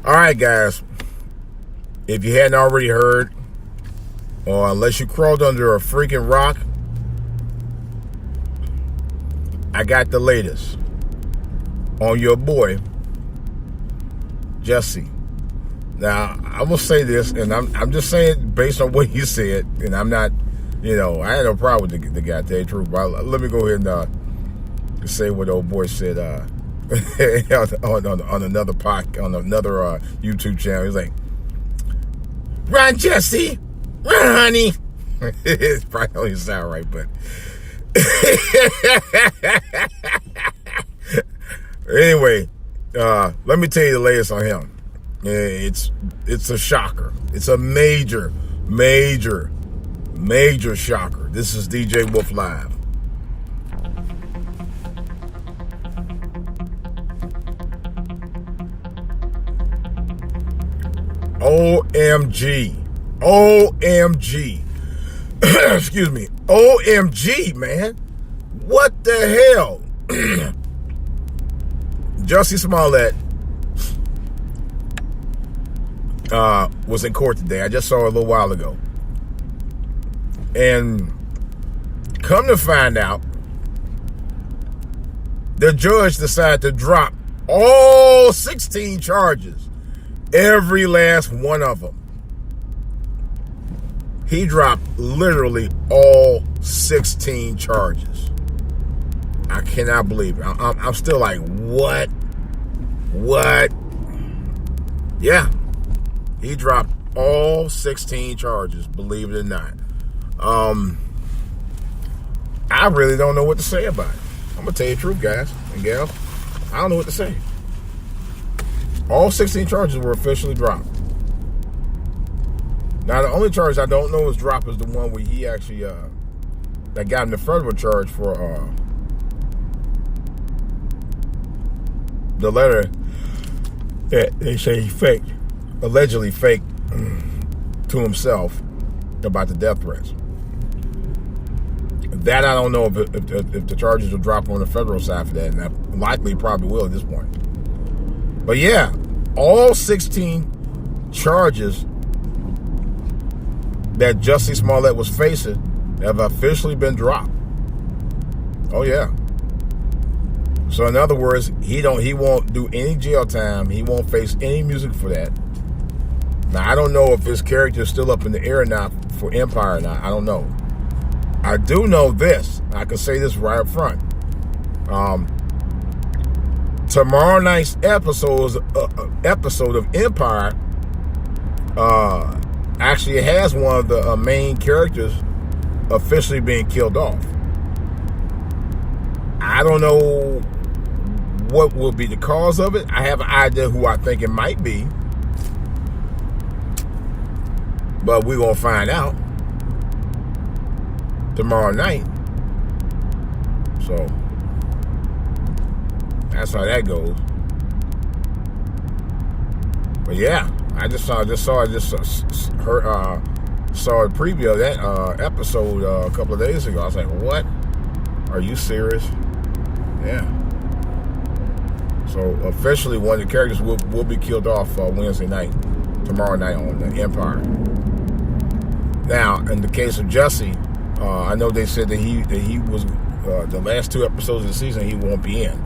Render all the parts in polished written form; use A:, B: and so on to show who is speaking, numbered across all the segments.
A: All right, guys. If you hadn't already heard, or unless you crawled under a freaking rock, I got the latest on your boy, Jussie. Now, I will say this, and I'm just saying based on what he said, and I'm not, I had no problem with the guy, tell you the truth. But let me go ahead and say what old boy said on another YouTube channel. He's like, "Run, Jussie, run, honey." It probably don't even sound right, but anyway, let me tell you the latest on him. It's a shocker. It's a major shocker. This is DJ Wolf Live. OMG. Excuse me. OMG, man. What the hell? Jussie Smollet was in court today. I just saw it a little while ago. And come to find out, the judge decided to drop all 16 charges. Every last one of them. He dropped literally all 16 charges. I cannot believe it. I'm still like, what? What? Yeah. He dropped all 16 charges, believe it or not. I really don't know what to say about it. I'm going to tell you the truth, guys and gals. I don't know what to say. All 16 charges were officially dropped. Now, the only charge I don't know is dropped is the one where he actually, that got him the federal charge for the letter that they say he faked, allegedly faked to himself about the death threats. That I don't know if the charges will drop on the federal side for that, and that likely probably will at this point. But yeah, all 16 charges that Jussie Smollet was facing have officially been dropped. Oh yeah. So in other words, he won't do any jail time. He won't face any music for that. Now I don't know if his character is still up in the air or not for Empire or not. I don't know. I do know this. I can say this right up front. Tomorrow night's episode of Empire actually has one of the main characters officially being killed off. I don't know what will be the cause of it. I have an idea who I think it might be, but we're going to find out tomorrow night. So that's how that goes. But yeah, I saw a preview of that episode a couple of days ago. I was like, what? Are you serious? Yeah. So officially, one of the characters will be killed off Wednesday night, tomorrow night on the Empire. Now, in the case of Jussie, I know they said that he was the last 2 episodes of the season he won't be in.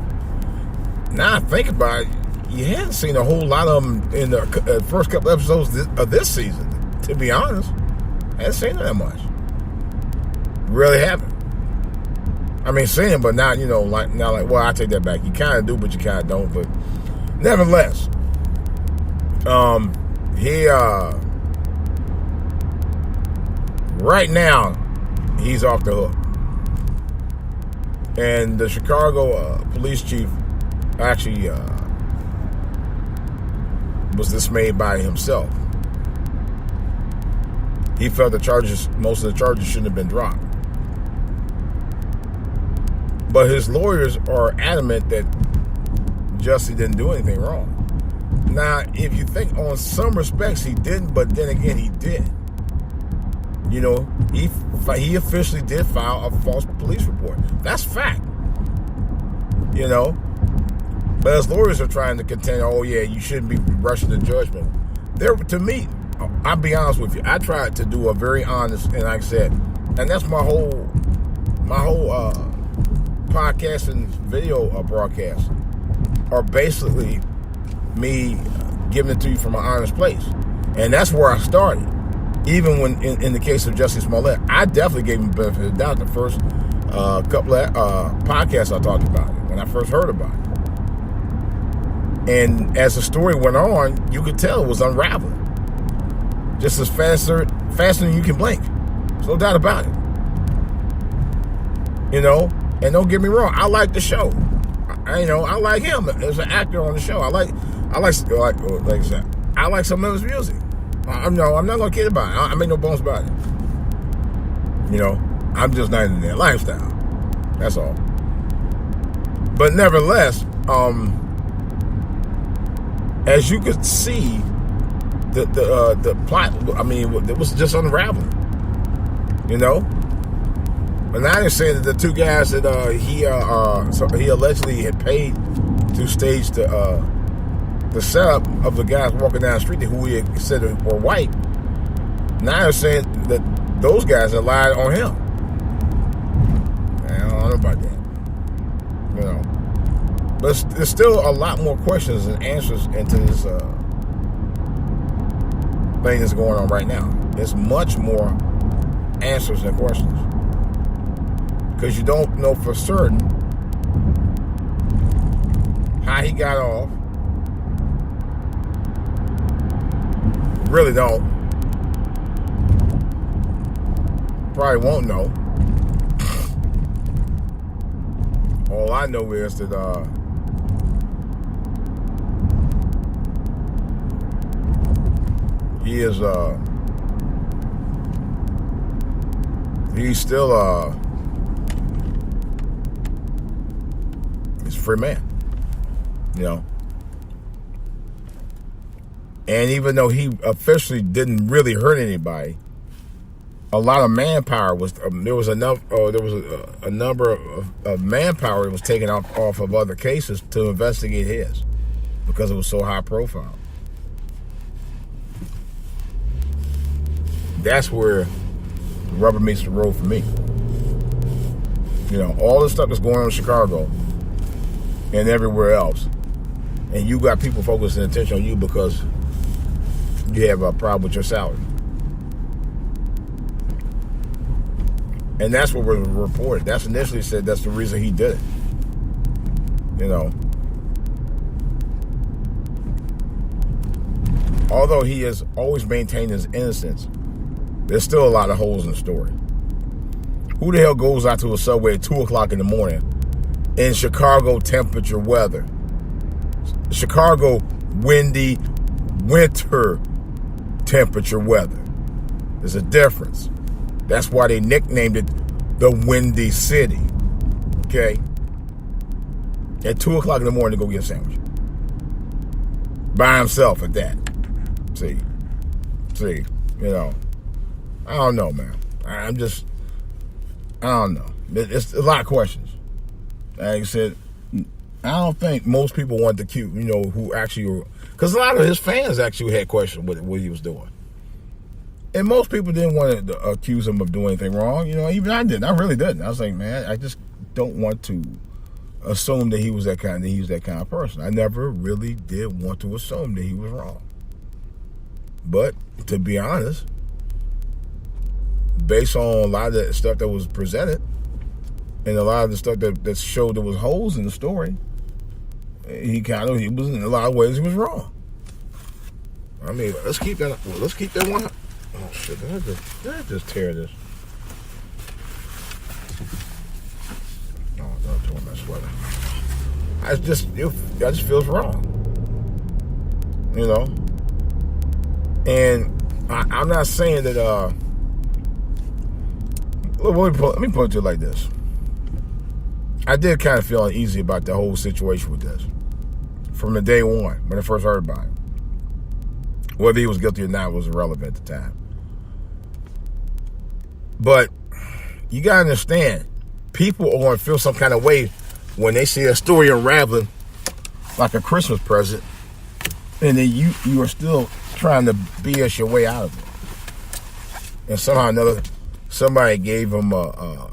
A: Now I think about it, you hadn't seen a whole lot of them in the first couple episodes of this season. To be honest, I haven't seen that much. Really haven't. I mean, seen him, but not well, I take that back. You kind of do, but you kind of don't. But nevertheless, he right now he's off the hook, and the Chicago police chief actually was dismayed by himself. He felt most of the charges shouldn't have been dropped. But his lawyers are adamant that Jussie didn't do anything wrong. Now, if you think on some respects he didn't, but then again he did. He officially did file a false police report. That's fact. But as lawyers are trying to contend, oh yeah, you shouldn't be rushing to judgment. To me, I'll be honest with you, I tried to do a very honest, and like I said, and that's my whole podcast and video broadcast are basically me giving it to you from an honest place. And that's where I started. Even when, in the case of Jussie Smollet, I definitely gave him the benefit of the doubt the first couple of podcasts I talked about it, when I first heard about it. And as the story went on, you could tell it was unraveling. Just as faster than you can blink. There's no doubt about it. You know, and don't get me wrong, I like the show. I like him as an actor on the show. I like I said, I like some of his music. I'm not gonna kid about it. I make no bones about it. You know, I'm just not in their lifestyle. That's all. But nevertheless, as you could see, the plot, I mean, it was just unraveling. You know? But now they're saying that the two guys that he allegedly had paid to stage the setup of the guys walking down the street who he had said were white, now they're saying that those guys had lied on him. I don't know about that. You know. But there's still a lot more questions and answers into this thing that's going on right now. There's much more answers than questions. Because you don't know for certain how he got off. Really don't. Probably won't know. All I know is that he is he's still he's a free man, you know. And even though he officially didn't really hurt anybody, a lot of manpower was there was a number of manpower that was taken off of other cases to investigate his, because it was so high profile. That's where the rubber meets the road for me. You know, all the stuff that's going on in Chicago and everywhere else, and you got people focusing attention on you because you have a problem with your salary. And that's what was reported. That's initially said that's the reason he did it. You know. Although he has always maintained his innocence, there's still a lot of holes in the story. Who the hell goes out to a subway at 2 o'clock in the morning in Chicago temperature weather? Chicago windy winter temperature weather. There's a difference. That's why they nicknamed it the Windy City. Okay? At 2 o'clock in the morning to go get a sandwich. By himself at that. See, you know. I don't know, man. I don't know. It's a lot of questions. Like I said, I don't think most people want to cue, you know, who actually were, because a lot of his fans actually had questions with what he was doing. And most people didn't want to accuse him of doing anything wrong. You know, even I didn't. I really didn't. I was like, man, I just don't want to assume that he was that kind of person. I never really did want to assume that he was wrong. But to be honest, based on a lot of the stuff that was presented and a lot of the stuff that showed there was holes in the story, he was in a lot of ways he was wrong. I mean, let's keep that one. Oh shit! Did I just tear this? No, don't tore my sweater. It just feels wrong. You know. And I'm not saying that. Let me put it like this. I did kind of feel uneasy about the whole situation with this from the day one when I first heard about it. Whether he was guilty or not was irrelevant at the time. But you gotta understand, people are going to feel some kind of way when they see a story unraveling like a Christmas present, and then you are still trying to BS your way out of it. And somehow or another, somebody gave him the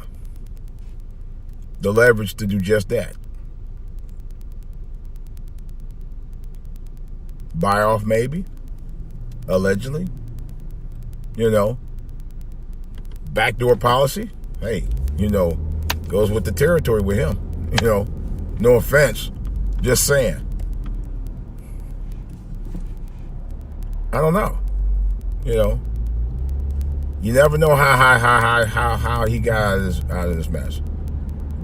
A: leverage to do just that. Buy off, maybe, allegedly. Backdoor policy. Hey, goes with the territory with him. No offense, just saying. I don't know. You never know how he got out of this mess.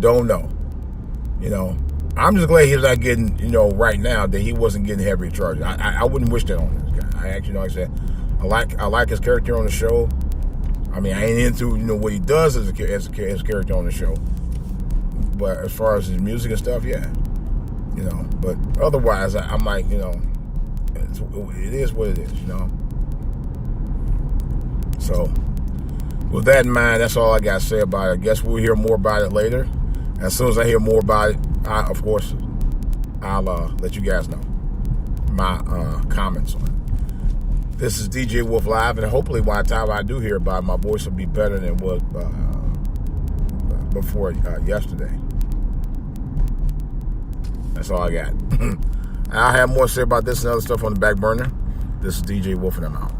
A: Don't know. I'm just glad he's not getting, right now that he wasn't getting heavy charges. I wouldn't wish that on this guy. I actually, like I said, I like his character on the show. I mean, I ain't into what he does as a character on the show, but as far as his music and stuff, yeah, But otherwise, I'm like, it is what it is, So, with that in mind, that's all I got to say about it. I guess we'll hear more about it later. As soon as I hear more about it, of course, I'll let you guys know my comments on it. This is DJ Wolf Live, and hopefully by the time I do hear about it, my voice will be better than it was before yesterday. That's all I got. I'll have more to say about this and other stuff on the back burner. This is DJ Wolf, and I'm out.